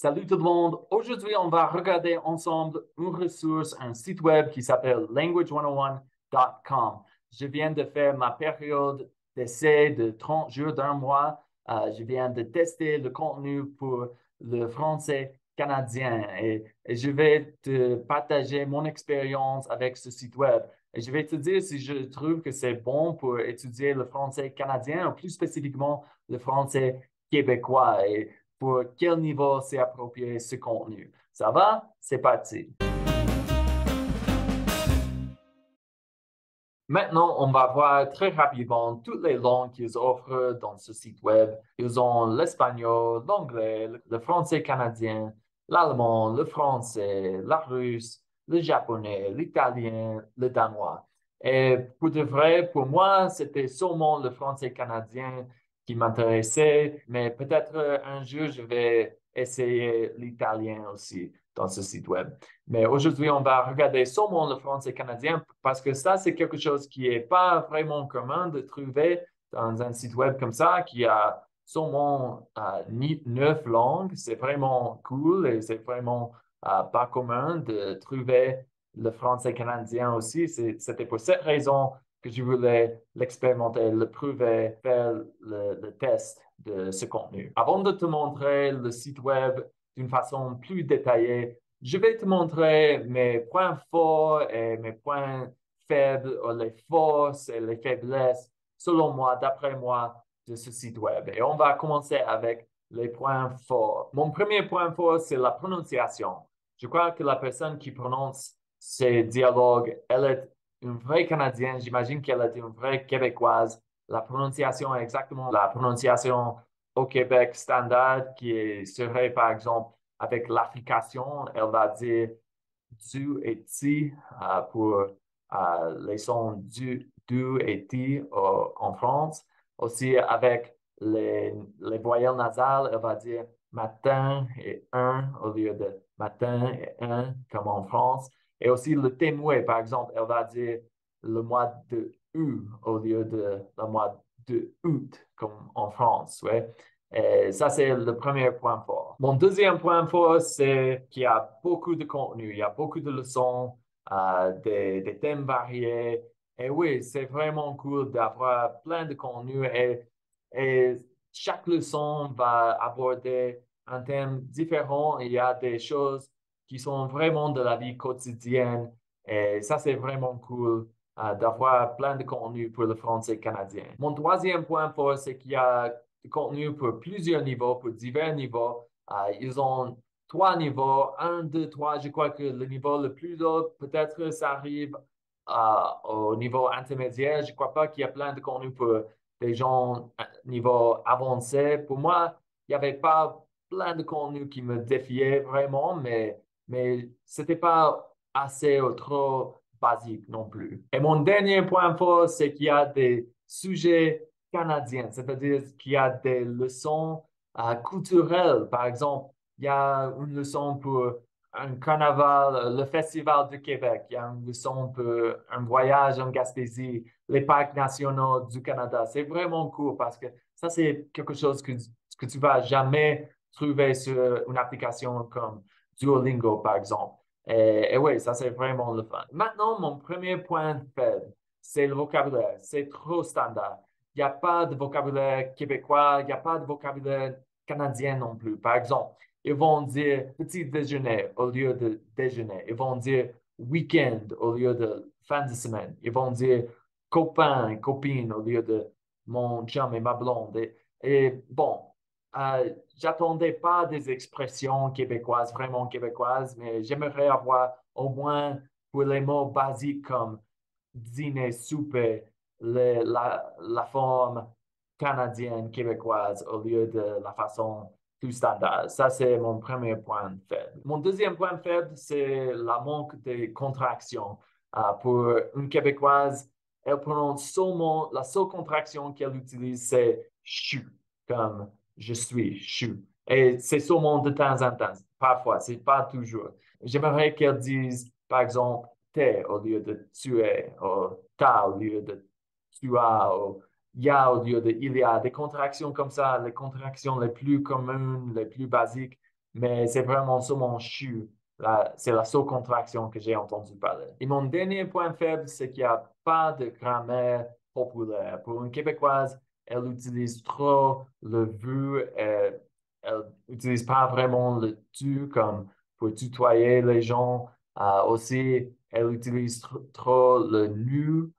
Salut tout le monde. Aujourd'hui, on va regarder ensemble une ressource, un site web qui s'appelle language101.com. Je viens de faire ma période d'essai de 30 jours d'un mois. Je viens de tester le contenu pour le français canadien et je vais te partager mon expérience avec ce site web. Et je vais te dire si je trouve que c'est bon pour étudier le français canadien ou plus spécifiquement le français québécois. Et pour quel niveau c'est approprié ce contenu. Ça va? C'est parti. Maintenant, on va voir très rapidement toutes les langues qu'ils offrent dans ce site web. Ils ont l'espagnol, l'anglais, le français canadien, l'allemand, le français, la russe, le japonais, l'italien, le danois. Et pour de vrai, pour moi, c'était seulement le français canadien qui m'intéressait, mais peut-être un jour, je vais essayer l'italien aussi dans ce site web. Mais aujourd'hui, on va regarder seulement le français canadien parce que ça, c'est quelque chose qui n'est pas vraiment commun de trouver dans un site web comme ça, qui a seulement 9 langues. C'est vraiment cool et c'est vraiment pas commun de trouver le français canadien aussi. C'était pour cette raison que je voulais l'expérimenter, le prouver, faire le test de ce contenu. Avant de te montrer le site web d'une façon plus détaillée, je vais te montrer mes points forts et mes points faibles, ou les forces et les faiblesses, selon moi, d'après moi, de ce site web. Et on va commencer avec les points forts. Mon premier point fort, c'est la prononciation. Je crois que la personne qui prononce ces dialogues, elle est une vraie Canadienne. J'imagine qu'elle est une vraie Québécoise. La prononciation est exactement la prononciation au Québec standard serait, par exemple, avec l'affrication, elle va dire du et ti pour les sons du et ti en France. Aussi, avec les voyelles nasales, elle va dire matin et un au lieu de matin et un, comme en France. Et aussi le témoin, par exemple, elle va dire le mois de U au lieu de le mois de août, comme en France. Ouais. Et ça, c'est le premier point fort. Mon deuxième point fort, c'est qu'il y a beaucoup de contenu, il y a beaucoup de leçons, des thèmes variés. Et oui, c'est vraiment cool d'avoir plein de contenu et chaque leçon va aborder un thème différent. Il y a des choses qui sont vraiment de la vie quotidienne et ça, c'est vraiment cool d'avoir plein de contenu pour le français canadien. Mon troisième point fort, c'est qu'il y a du contenu pour plusieurs niveaux, pour divers niveaux. Ils ont 3 niveaux, un, deux, trois. Je crois que le niveau le plus haut, peut-être ça arrive au niveau intermédiaire. Je ne crois pas qu'il y a plein de contenu pour des gens niveau avancé. Pour moi, il n'y avait pas plein de contenu qui me défiait vraiment, mais ce n'était pas assez ou trop basique non plus. Et mon dernier point fort, c'est qu'il y a des sujets canadiens, c'est-à-dire qu'il y a des leçons culturelles. Par exemple, il y a une leçon pour un carnaval, le Festival de Québec. Il y a une leçon pour un voyage en Gaspésie, les parcs nationaux du Canada. C'est vraiment cool parce que ça, c'est quelque chose que tu vas jamais trouver sur une application comme Duolingo, par exemple. Et oui, ça, c'est vraiment le fun. Maintenant, mon premier point faible, c'est le vocabulaire. C'est trop standard. Il n'y a pas de vocabulaire québécois, il n'y a pas de vocabulaire canadien non plus. Par exemple, ils vont dire petit déjeuner au lieu de déjeuner. Ils vont dire week-end au lieu de fin de semaine. Ils vont dire copain, copine au lieu de mon chum et ma blonde. Et bon, j'attendais pas des expressions québécoises, vraiment québécoises, mais j'aimerais avoir au moins pour les mots basiques comme dîner, souper, la forme canadienne, québécoise au lieu de la façon plus standard. Ça, c'est mon premier point faible. Mon deuxième point faible, c'est la manque de contraction. Pour une québécoise, elle prononce seulement, la seule contraction qu'elle utilise, c'est chu, comme je suis, chu. Et c'est seulement de temps en temps, parfois, c'est pas toujours. J'aimerais qu'elle dise, par exemple, t'es au lieu de tu es, ou t'as au lieu de tu as, ou il y a au lieu de il y a. Des contractions comme ça, les contractions les plus communes, les plus basiques, mais c'est vraiment sur mon CHU. C'est la seule contraction que j'ai entendu parler. Et mon dernier point faible, c'est qu'il n'y a pas de grammaire populaire. Pour une Québécoise, elle utilise trop le vous, elle n'utilise pas vraiment le tu comme pour tutoyer les gens. Aussi, elle utilise trop le nous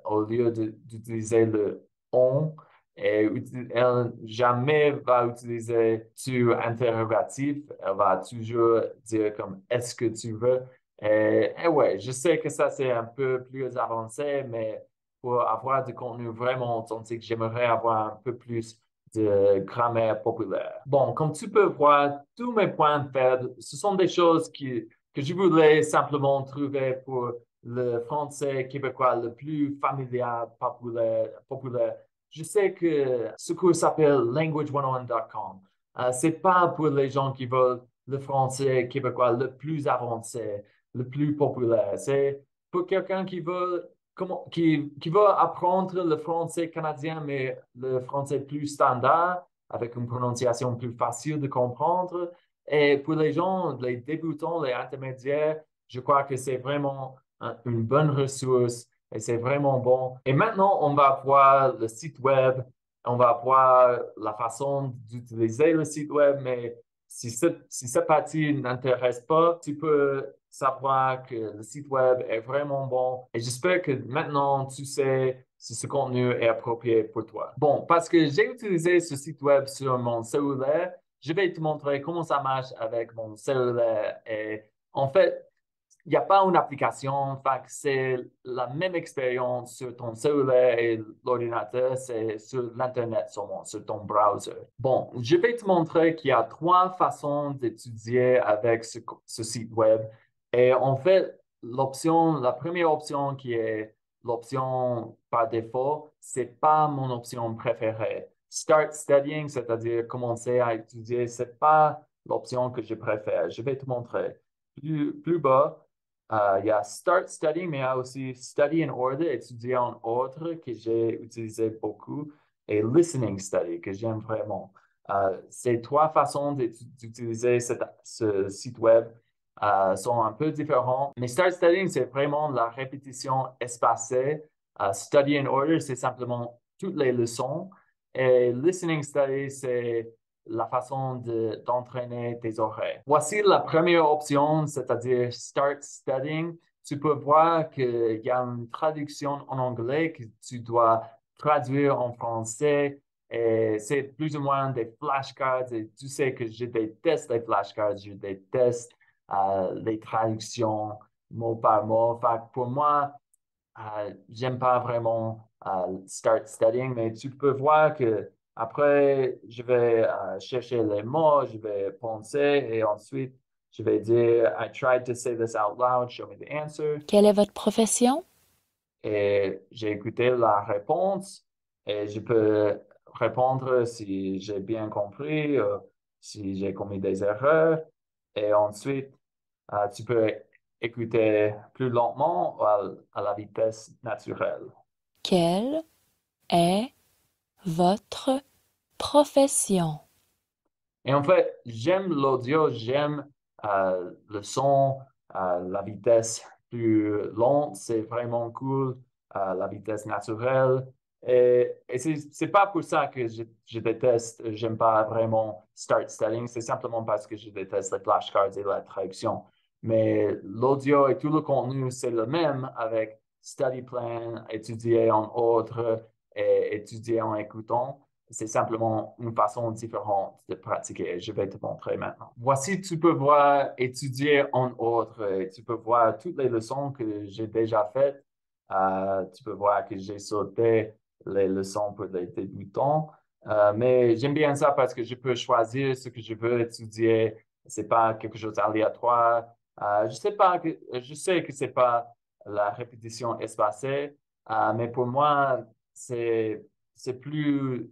au lieu d'utiliser le on. Et elle jamais va utiliser tu interrogatif. Elle va toujours dire comme est-ce que tu veux? Et ouais, je sais que ça c'est un peu plus avancé, mais pour avoir du contenu vraiment authentique, j'aimerais avoir un peu plus de grammaire populaire. Bon, comme tu peux voir, tous mes points faibles, ce sont des choses que je voulais simplement trouver pour le français québécois le plus familial, populaire. Je sais que ce cours s'appelle language101.com. C'est pas pour les gens qui veulent le français québécois le plus avancé, le plus populaire. C'est pour quelqu'un qui veut apprendre le français canadien, mais le français plus standard, avec une prononciation plus facile de comprendre. Et pour les gens, les débutants, les intermédiaires, je crois que c'est vraiment une bonne ressource et c'est vraiment bon. Et maintenant, on va voir le site web, on va voir la façon d'utiliser le site web, mais si cette partie n'intéresse pas, tu peux savoir que le site web est vraiment bon. Et j'espère que maintenant, tu sais si ce contenu est approprié pour toi. Bon, parce que j'ai utilisé ce site web sur mon cellulaire, je vais te montrer comment ça marche avec mon cellulaire. Et en fait, il n'y a pas une application, fait que c'est la même expérience sur ton cellulaire et l'ordinateur, c'est sur l'Internet seulement, sur ton browser. Bon, je vais te montrer qu'il y a trois façons d'étudier avec ce site web. Et en fait, la première option qui est l'option par défaut, c'est pas mon option préférée. Start studying, c'est-à-dire commencer à étudier, c'est pas l'option que je préfère. Je vais te montrer. Plus bas, il y a Start Studying, mais il y a aussi Study in Order, étudier en ordre, que j'ai utilisé beaucoup, et Listening Study, que j'aime vraiment. Ces trois façons d'utiliser ce site web sont un peu différentes, mais Start Studying, c'est vraiment la répétition espacée. Study in Order, c'est simplement toutes les leçons. Et Listening Study, c'est la façon d'entraîner tes oreilles. Voici la première option, c'est-à-dire Start Studying. Tu peux voir qu'il y a une traduction en anglais que tu dois traduire en français. Et c'est plus ou moins des flashcards. Et tu sais que je déteste les flashcards, je déteste les traductions mot par mot. Fait que pour moi, j'aime pas vraiment start studying, mais tu peux voir que après, je vais chercher les mots, je vais penser et ensuite, je vais dire, I tried to say this out loud, show me the answer. Quelle est votre profession? Et j'ai écouté la réponse et je peux répondre si j'ai bien compris, si j'ai commis des erreurs. Et ensuite, tu peux écouter plus lentement à la vitesse naturelle. Quelle est votre profession? Et en fait, j'aime l'audio, j'aime le son, la vitesse plus lente, c'est vraiment cool, la vitesse naturelle. Et c'est pas pour ça que je déteste, j'aime pas vraiment start studying, c'est simplement parce que je déteste les flashcards et la traduction. Mais l'audio et tout le contenu, c'est le même avec study plan, étudier en ordre et étudier en écoutant. C'est simplement une façon différente de pratiquer. Je vais te montrer maintenant. Voici, tu peux voir étudier en ordre. Tu peux voir toutes les leçons que j'ai déjà faites. Tu peux voir que j'ai sauté les leçons pour les débutants. Mais j'aime bien ça parce que je peux choisir ce que je veux étudier. C'est pas quelque chose d'aléatoire. Je sais que c'est pas la répétition espacée, mais pour moi, c'est plus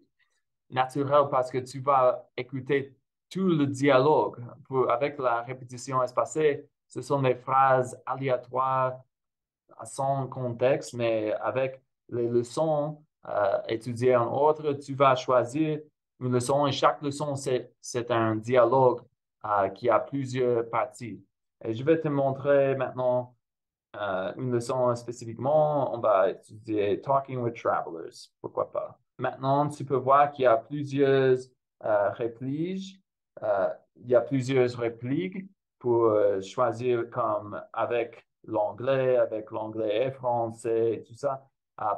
naturel parce que tu vas écouter tout le dialogue. Avec la répétition espacée, ce sont des phrases aléatoires sans contexte, mais avec les leçons étudiées en ordre, tu vas choisir une leçon et chaque leçon, c'est un dialogue qui a plusieurs parties. Et je vais te montrer maintenant une leçon spécifiquement. On va étudier Talking with Travelers. Pourquoi pas? Maintenant, tu peux voir qu'il y a plusieurs répliques. Il y a plusieurs répliques pour choisir comme avec l'anglais et français et tout ça.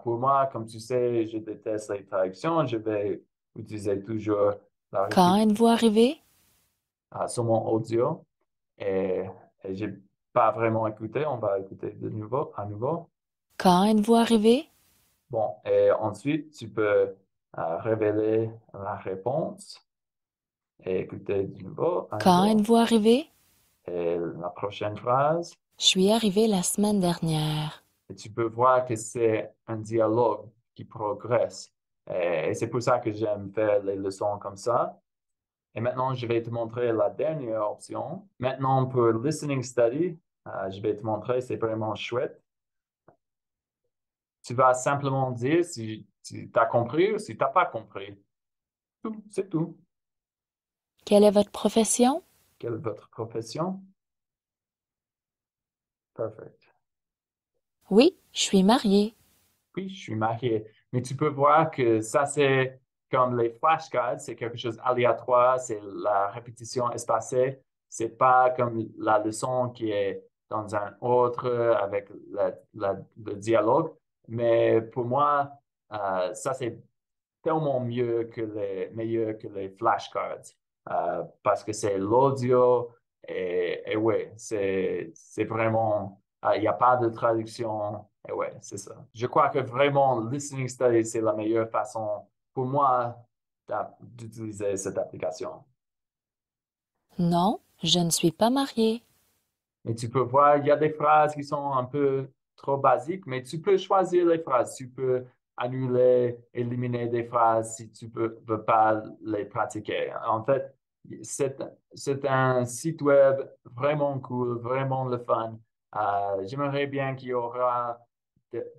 Pour moi, comme tu sais, je déteste les traductions. Je vais utiliser toujours la Quand réplique êtes-vous arrivé? sur mon audio et, et j'ai pas vraiment écouté. On va écouter à nouveau. Quand êtes-vous arrivé? Bon, et ensuite, tu peux révéler la réponse et écouter de nouveau à Quand nouveau. êtes-vous arrivé? Et la prochaine phrase, Je suis arrivé la semaine dernière. et tu peux voir que c'est un dialogue qui progresse. Et c'est pour ça que j'aime faire les leçons comme ça. Et maintenant, je vais te montrer la dernière option. Maintenant, pour listening study, je vais te montrer, c'est vraiment chouette. Tu vas simplement dire si tu as compris ou si tu n'as pas compris. Tout, c'est tout. Quelle est votre profession? Quelle est votre profession? Perfect. Oui, je suis mariée. Oui, je suis marié. Mais tu peux voir que ça, c'est comme les flashcards, c'est quelque chose aléatoire, c'est la répétition espacée. C'est pas comme la leçon qui est dans un autre avec le dialogue. Mais pour moi, ça, c'est tellement meilleur que les flashcards parce que c'est l'audio et ouais, c'est vraiment, il n'y a pas de traduction et ouais, c'est ça. Je crois que vraiment, listening study, c'est la meilleure façon pour moi d'utiliser cette application. Non, je ne suis pas mariée. Mais tu peux voir, il y a des phrases qui sont un peu trop basiques, mais tu peux choisir les phrases. Tu peux annuler, éliminer des phrases si tu ne veux pas les pratiquer. En fait, c'est, c'est un site web vraiment cool, vraiment le fun. J'aimerais bien qu'il y aura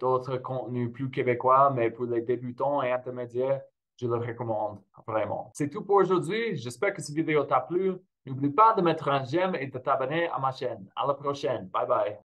d'autres contenus plus québécois, mais pour les débutants et intermédiaires, je le recommande vraiment. C'est tout pour aujourd'hui. J'espère que cette vidéo t'a plu. N'oublie pas de mettre un j'aime et de t'abonner à ma chaîne. À la prochaine. Bye bye.